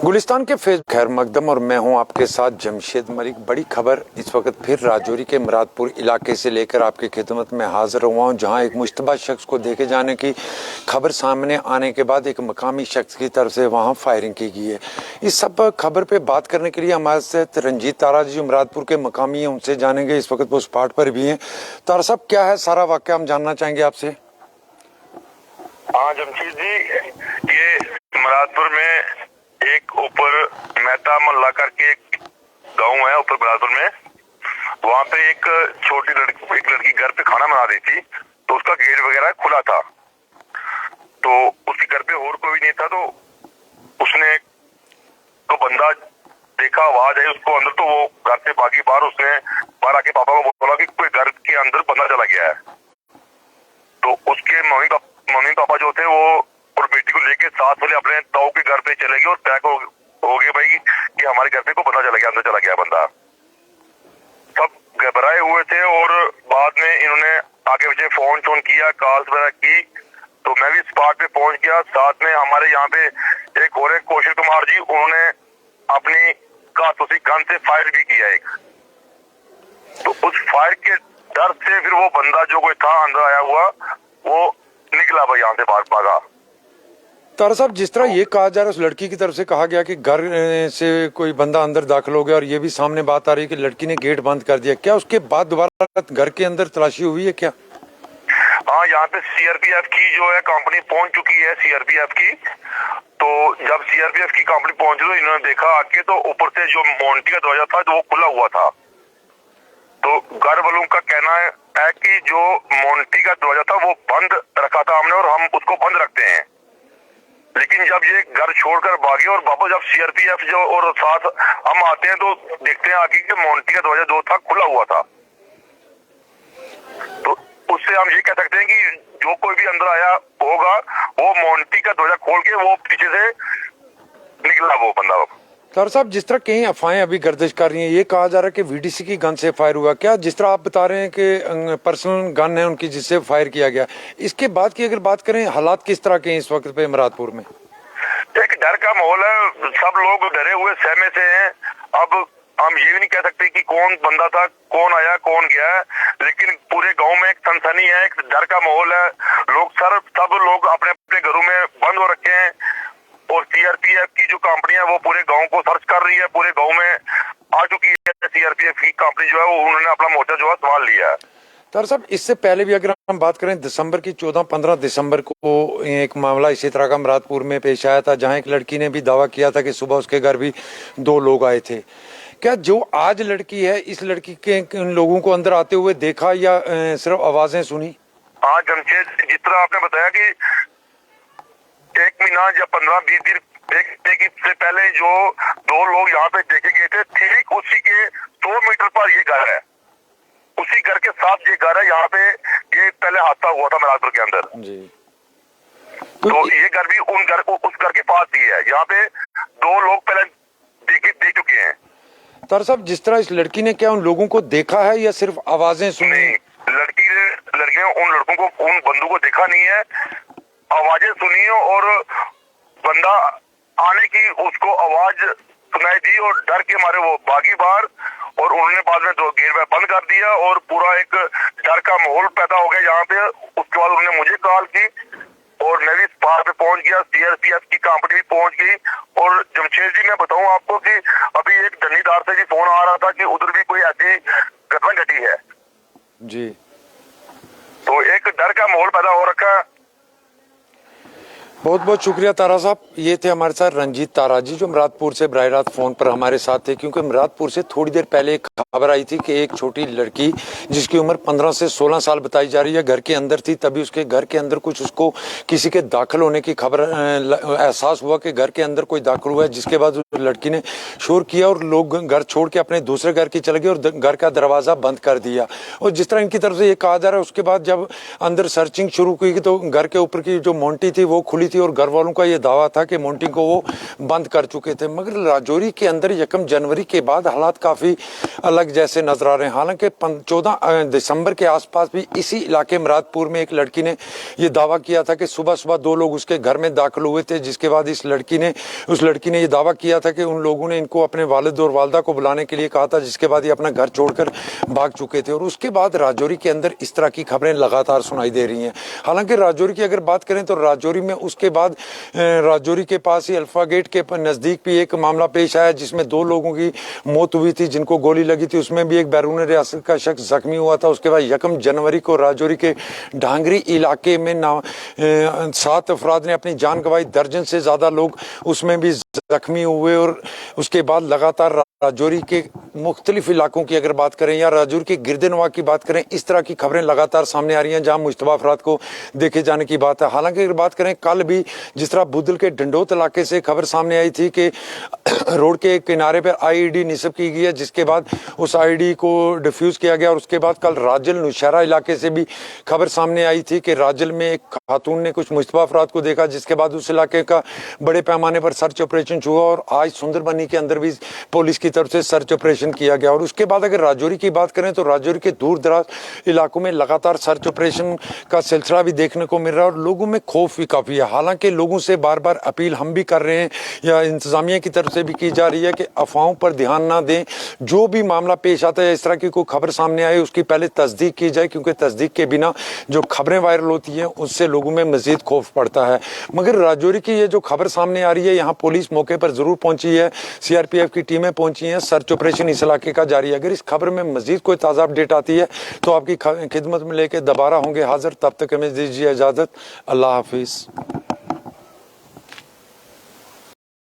गुलिस्तान के फेस खैर मकदम और मैं हूं आपके साथ जमशेद मलिक। बड़ी खबर इस वक्त फिर राजौरी के मुरादपुर इलाके से लेकर आपकी खिदमत में हाजिर हुआ हूं, जहां एक मुश्तबा शख्स को देखे जाने की खबर सामने आने के बाद एक मकामी शख्स की तरफ से वहां फायरिंग की गई है। इस सब खबर पे बात करने के लिए हमारे साथ रंजीत तारा जी जो मुरादपुर के मकामी हैं, उनसे जानेंगे। इस वक्त वो स्पॉट पर भी हैं। तारा साहब, क्या है सारा वाक़या, हम जानना चाहेंगे आपसे। हाँ जमशेद जी, ये मुरादपुर में एक ऊपर मेहता मोहल्ला करके एक गांव है ऊपर मुरादपुर में। वहाँ पे एक लड़की घर पे खाना बना रही थी, तो उसका गेट वगैरह खुला था, तो उसके घर पे और कोई नहीं था। तो उसने तो बंदा देखा, आवाज आई उसको अंदर, तो वो घर से भागी बाहर। उसने बाहर आके पापा को बोला कि कोई घर के अंदर बंदा चला गया है। तो उसके मम्मी पापा जो थे वो और बेटी को लेके साथ वाले अपने ताऊ के घर पे चले गए और पैक हो गए भाई कि हमारे घर पे को पता चला गया, अंदर चला गया बंदा। सब घबराए हुए थे और बाद में इन्होंने आगे पीछे फोन किया, कॉल्स वगैरह की। तो मैं भी स्पॉट पे पहुंच गया। साथ में हमारे यहाँ पे एक और एक कौशल कुमार जी, उन्होंने अपनी कारतूसी गन से फायर भी किया एक। तो उस फायर के डर से फिर वो बंदा जो कोई था अंदर आया हुआ, वो निकला भाई यहाँ से बाहर भागा। तारा साहब, जिस तरह ये कहा जा रहा है, उस लड़की की तरफ से कहा गया कि घर से कोई बंदा अंदर दाखिल हो गया, और ये भी सामने बात आ रही है कि लड़की ने गेट बंद कर दिया। क्या उसके बाद दोबारा घर के अंदर तलाशी हुई है क्या? हाँ, यहाँ पे सीआरपीएफ की जो है कंपनी पहुंच चुकी है, सीआरपीएफ की। तो जब सीआरपीएफ की कंपनी पहुंची तो इन्होंने देखा आके, तो ऊपर से जो मोन्टी का दरवाजा था जो वो खुला हुआ था। तो घर वालों का कहना है कि जो मोन्टी का दरवाजा था वो बंद रखा था हमने, और हम उसको बंद रखते हैं। लेकिन जब ये घर छोड़कर भागे और वापस जब सीआरपीएफ जो और साथ हम आते हैं तो देखते हैं आगे कि मोन्टी का दरवाजा जो था खुला हुआ था। तो उससे हम ये कह सकते हैं कि जो कोई भी अंदर आया होगा वो मोन्टी का दरवाजा खोल के वो पीछे से निकला वो बंदा। तारा साहब, जिस तरह कई अफवाहें अभी गर्दिश कर रही हैं, ये कहा जा रहा है कि वीडीसी की गन से फायर हुआ। क्या जिस तरह आप बता रहे हैं कि पर्सनल गन है उनकी जिससे फायर किया गया, इसके बाद की अगर बात करें, हालात किस तरह के हैं इस वक्त पे मुरादपुर में? एक डर का माहौल है, सब लोग डरे हुए सहमे से हैं। अब हम ये भी नहीं कह सकते कि कौन बंदा था, कौन आया कौन गया, लेकिन पूरे गांव में एक सनसनी है, एक डर का माहौल है। सब लोग अपने अपने घरों में बंद हो रखे हैं, और सीआरपीएफ की जो कंपनी है वो पूरे गांव को सर्च कर रही है। पूरे गांव में आ चुकी है सीआरपीएफ की कंपनी जो है, वो उन्होंने अपना मोर्चा जो है संभाल लिया है। तारा साहब, इससे पहले भी अगर हम बात करें, दिसंबर की 14-15 दिसंबर को एक मामला इसी तरह का मुरादपुर में पेश आया था, जहां एक लड़की ने भी दावा किया था कि सुबह उसके घर भी 2 लोग आए थे। क्या जो आज लड़की है, इस लड़की के इन लोगों को अंदर आते हुए देखा या सिर्फ आवाजें सुनी? हाँ जमशेद, जिस तरह आपने बताया कि 1 महीना या 15-20 दिन से पहले जो 2 लोग यहाँ पे देखे गए थे, ठीक उसी के 100 मीटर पर ये घर है, उसी घर के साथ ये घर है। यहाँ पे ये पहले हादसा हुआ था मुरादपुर के अंदर जी। तो ये घर भी उस घर के पास ही है। यहाँ पे 2 लोग पहले देख चुके हैं। तारा साहब, जिस तरह इस लड़की ने क्या उन लोगों को देखा है या सिर्फ आवाजें सुनी? नहीं, लड़की ने उन लड़कों को, उन बंदों को देखा नहीं है, आवाजें सुनी है, और बंदा आने की उसको आवाज सुनाई दी और डर के मारे वो भागी बाहर, और उन्होंने बाद में 2 गेट बंद कर दिया, और पूरा एक डर का माहौल पैदा हो गया यहाँ पे। उसके बाद उन्होंने मुझे कॉल की और मैं भी स्पॉट पे पहुंच गया, सीआरपीएफ की कंपनी भी पहुंच गई। और जमशेद जी, मैं बताऊं आपको कि अभी एक धनीदार से भी फोन आ रहा था कि उधर भी कोई ऐसी घटना घटी है जी। तो एक डर का माहौल पैदा हो रखा है। बहुत बहुत शुक्रिया तारा साहब। ये थे हमारे साथ रंजीत तारा जी, जो मुरादपुर से बराह रास्त फोन पर हमारे साथ थे, क्योंकि मुरादपुर से थोड़ी देर पहले एक खबर आई थी कि एक छोटी लड़की जिसकी उम्र 15 से 16 साल बताई जा रही है, घर के अंदर थी। तभी उसके घर के अंदर कुछ उसको किसी के दाखिल होने की खबर, एहसास हुआ कि घर के अंदर कोई दाखिल हुआ है, जिसके बाद उस लड़की ने शोर किया और लोग घर छोड़ के अपने दूसरे घर की चले गए और घर का दरवाजा बंद कर दिया। और जिस तरह इनकी तरफ से ये कहा जा रहा है, उसके बाद जब अंदर सर्चिंग शुरू की तो घर के ऊपर की जो मोन्टी थी वो खुली थी और घर वालों का ये दावा था कि मॉन्टिंग को वो बंद कर चुके थे। मगर राजौरी के अंदर 1 जनवरी के बाद हालात काफ़ी अलग जैसे नजर आ रहे हैं। हालांकि 14 दिसंबर के आसपास भी इसी इलाके मुरादपुर में एक लड़की ने ये दावा किया था कि सुबह सुबह 2 लोग उसके घर में दाखिल हुए थे, जिसके बाद उस लड़की ने ये दावा किया था कि उन लोगों ने इनको अपने वालिद और वालदा को बुलाने के लिए कहा था, जिसके बाद ये अपना घर छोड़कर भाग चुके थे। और उसके बाद राजौरी के अंदर इस तरह की खबरें लगातार सुनाई दे रही हैं। हालांकि राजौरी की अगर बात करें तो राजौरी में उसके बाद राजौरी के पास ही अल्फा गेट के नज़दीक भी एक मामला पेश आया जिसमें 2 लोगों की मौत हुई थी, जिनको गोली लगी थी। उसमें भी एक बैरून रियासत का शख्स जख्मी हुआ था। उसके बाद 1 जनवरी को राजौरी के ढांगरी इलाके में 7 अफराद ने अपनी जान गंवाई, दर्जन से ज़्यादा लोग उसमें भी जख्मी हुए। और उसके बाद लगातार राजौरी के मुख्तलिफ इलाकों की अगर बात करें या राजौरी के गिरदनवा की बात करें, इस तरह की खबरें लगातार सामने आ रही हैं जहां मुश्तबा अफराद को देखे जाने की बात है। हालांकि अगर बात करें, कल भी जिस तरह बुदल के डंडोत इलाके से खबर सामने आई थी कि रोड के किनारे पर IED निस्ब की गई है, जिसके बाद उस IED को डिफ्यूज़ किया गया। और उसके बाद कल राजल नौशहरा इलाके से भी खबर सामने आई थी कि राजल में एक खातून ने कुछ मुश्तबा अफराद को देखा, जिसके बाद उस इलाके का बड़े पैमाने पर सर्च ऑपरेशन हुआ। और आज सुंदरबनी के अंदर भी पुलिस की तरफ से सर्च ऑपरेशन किया गया। और उसके बाद अगर राजौरी की बात करें तो राजौरी के दूर दराज इलाकों में लगातार सर्च ऑपरेशन का सिलसिला भी देखने को मिल रहा है और लोगों में खौफ भी काफ़ी है। हालांकि लोगों से बार बार अपील हम भी कर रहे हैं या इंतजामिया की तरफ से भी की जा रही है कि अफवाहों पर ध्यान ना दें। जो भी मामला पेश आता है, इस तरह की कोई खबर सामने आए, उसकी पहले तस्दीक की जाए, क्योंकि तस्दीक के बिना जो खबरें वायरल होती हैं उससे लोगों में मजीद खौफ पड़ता है। मगर राजौरी की ये जो खबर सामने आ रही है, यहाँ पुलिस मौके पर जरूर पहुंची है, CRPF की टीमें पहुंची हैं, सर्च ऑपरेशन इस इलाके का जारी है। अगर इस खबर में मजीद कोई ताज़ा अपडेट आती है तो आपकी खिदमत में लेके दोबारा होंगे हाजिर। तब तक हमें दीजिए इजाज़त। अल्लाह हाफिज़।